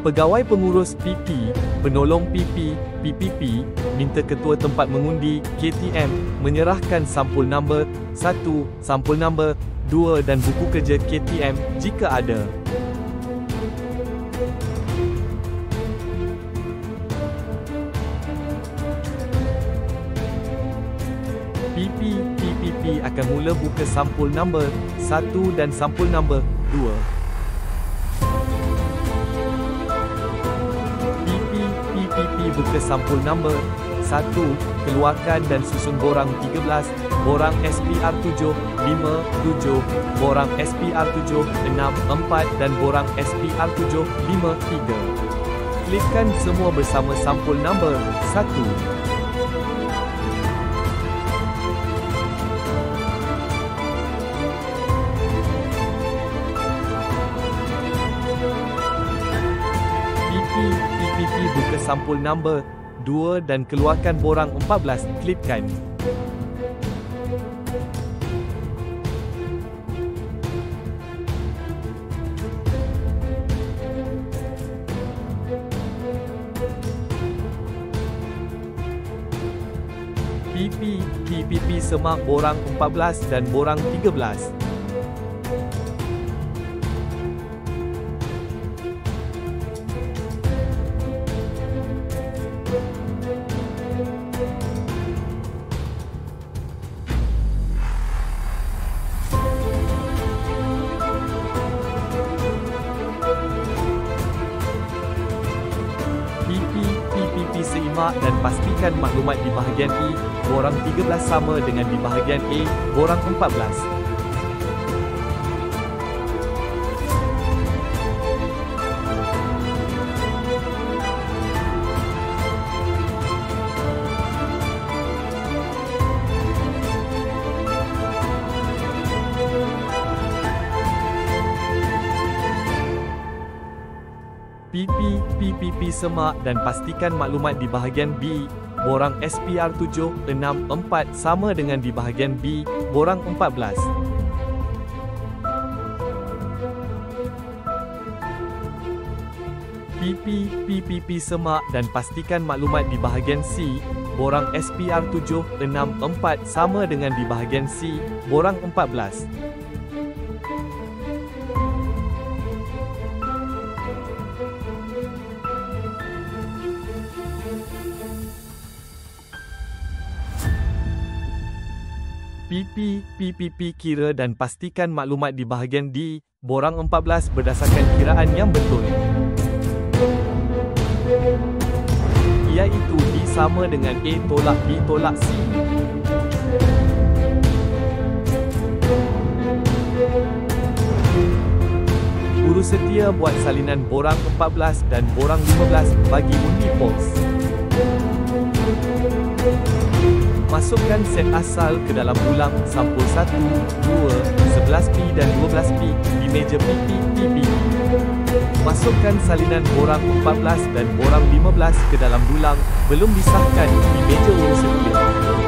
Pegawai pengurus PP, penolong PP, PPP, minta ketua tempat mengundi, KTM, menyerahkan sampul nombor 1, sampul nombor 2 dan buku kerja KTM, jika ada. PPP akan mula buka sampul nombor 1 dan sampul nombor 2. PPP buka sampul nombor 1, keluarkan dan susun borang 13, borang SPR7, 5, 7, borang SPR7, 6, 4 dan borang SPR7, 5, 3. Klikkan semua bersama sampul nombor 1. PPP buka sampul nombor 2 dan keluarkan borang 14, klikkan. PPP semak borang 14 dan borang 13. PPP seimak dan pastikan maklumat di bahagian E, borang 13 sama dengan di bahagian A, borang 14. PPP semak dan pastikan maklumat di bahagian B, borang SPR7, 6, 4 sama dengan di bahagian B, borang 14. PPP semak dan pastikan maklumat di bahagian C, borang SPR7, 6, 4 sama dengan di bahagian C, borang 14. PPP kira dan pastikan maklumat di bahagian D, borang 14 berdasarkan kiraan yang betul. Iaitu D sama dengan A tolak B tolak C. Guru setia buat salinan borang 14 dan borang 15 bagi undi POS. Masukkan set asal ke dalam ulang sampul 1, 2, 11P dan 12P di meja PPP. Masukkan salinan borang 14 dan borang 15 ke dalam dulang belum disahkan di meja urus setia.